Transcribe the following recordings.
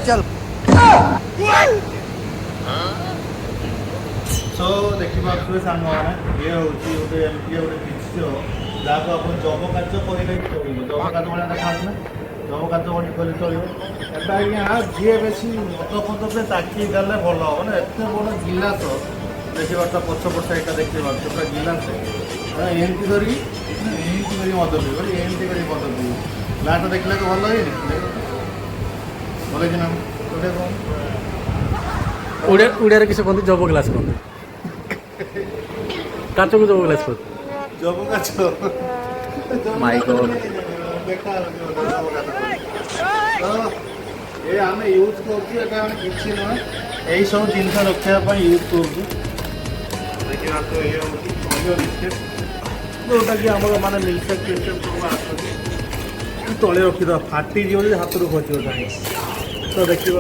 चल सो देखिए सांग ये हूँ गोटे एमती गोटे दृश्य जहाँ को आप जब कार्य करें चलो जब कार्य भाया देखा ना जब कार्य बड़ी कले चलो एटा आज्ञा जी बेसी मत फत पे ताकि गले भल हम ना एत बड़ गिलास देखा पछ पट साइड देखते पूरा गिलास एमती कर मद पी एमती कर मद पी ग्लास देखने तो भल ही भल कि ना उड़िया किसी कहते जब ग्लास कहते काच को जब ग्लास कहते जब काच माय गॉड देखा ये आम यूज कर किसी नुह यही सब जिन रखापी यूज कर देखा तो ये बिस्केट जोटा कि आम मैंने मिल्कसेक टिल्कसेक सब आस तले रखीद फाटी जी हाथ रू खस तो देखिए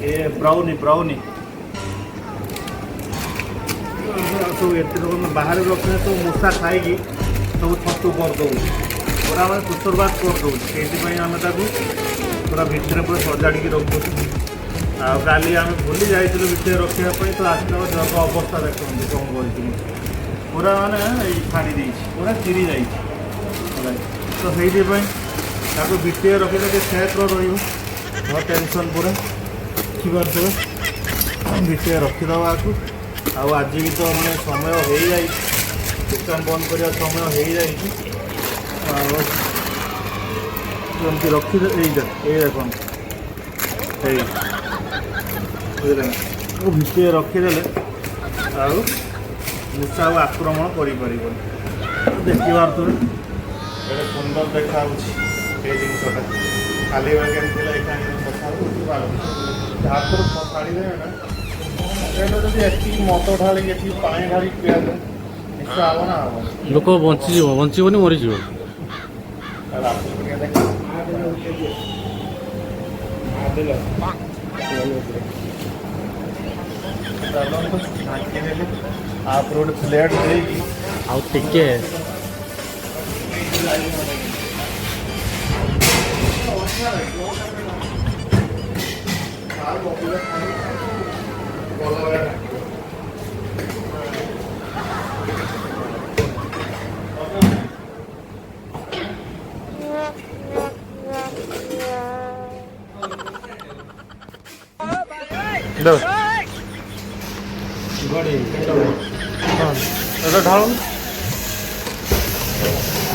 ये ब्राउनी ब्राउनी सब एत बाहर रखने सब मूषा खाई सब छतु करदे पूरा मैं सुसुरबाद करदे से आम पूरा भितर पूरा सजाड़ी रखु काली आम भूली जाइलु भितर रखापी तो आसला जग अवस्था देखते कौन कर पूरा मानने छाड़ी पूरा चिरी जा तो से भितर रखिले सेफ रो टेंशन पूरा देखिए भितर रखीदे आपको आज भी तो मैंने समय हो जाए दुकान बंद करने समय हो जाए रखी देख भितर रखीदे मूषा आक्रमण कर देखी पारे सुंदर देखा जिनसा खाली हाथ छाड़ी दे मत ढाली पा ढाली पिया निश्चय हम ना हम लोक बंचीबनी मरीज आप रोड प्लेट देगी आउ टिके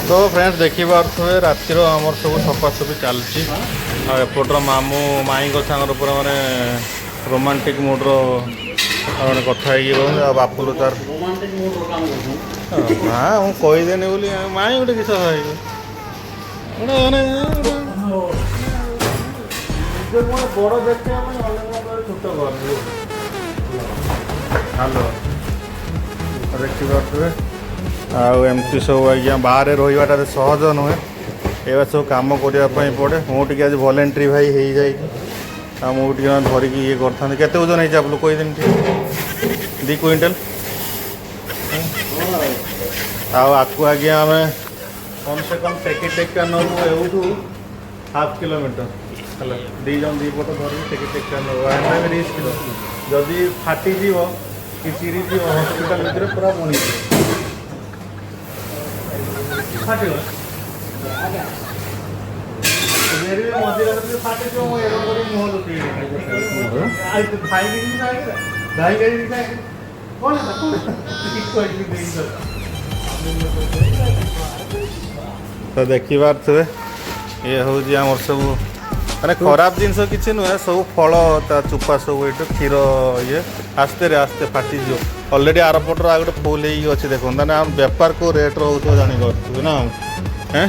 तो फ्रेंड्स देखिए रातिर आमर सब सफासफी चलती एपटर मामू माई सांगर पूरा माने रोमांटिक मुड्र कथा बापुल तार हाँ मुझे कहीदेनी बोली माई गोटे किस बड़ देखते छोट हेलो देखिए आमती सब आज्ञा बाहर रहा सहज नुहे ये सब कम करने पड़े मुझे आज भलेंट्री भाई हो जाए मुझे धरिकी ये करते केते ओजन है आप लोग दिन 2 क्विंटल आपको आज्ञा आम कम से कम टेकी टेक्का नबू एवठू हाफ किलोमीटर है दी जन दी पट धरिकी टेकी टेक्का नबू भी रिस्क जदि फाटीज कि चिरी हस्पिटाल भितर पूरा बुणी फाटे मेरे मझे फाटे मुह लुटी तो देखी पारे ये हूँ आम सब माने खराब जिनस किसी नुहे सब फल चुपा सब ये क्षीर ये आस्ते आस्ते फाटीज अलरेडी आर पटर आ गए फुल अच्छे देखो ना आम बेपार को रेट रोचे जानी ना हैं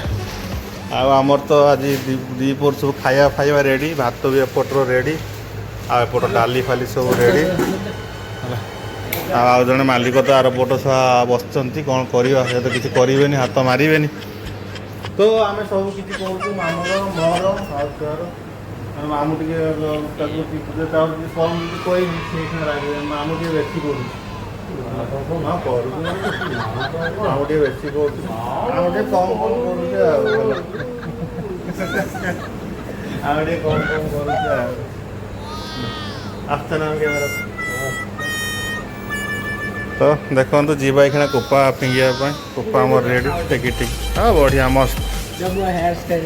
आमर तो आज दीपर सब खाया फाइवा रेडी भात भी एपटर रेडी आपट डाली फाली सब रेडी जड़े मालिक तो आर पट बस कौन करवा तो किसी करें हाथ मारे तो आम सब किसी कहूँ मामूर मोर आर मामू टे कम कही मामू टे बेसी करूँ हाँ करूँ मामू टे बेसी करूँ आम टे कम कम करूँ ଆଉ ଟିକେ କଣ କଣ କରୁଛୁ ଆଉ ଆସୁଛ ନା କ୍ୟାମେରା ତ ଦେଖନ୍ତୁ ଯିବା ଏଇଖିଣା କୋପା ଫିଙ୍ଗିବା ପାଇଁ କୋପା ଆମର ରେଡ଼ି ଟେକି ହଁ ବଢ଼ିଆ ମସ୍ତ जब वो हेयर स्टाइल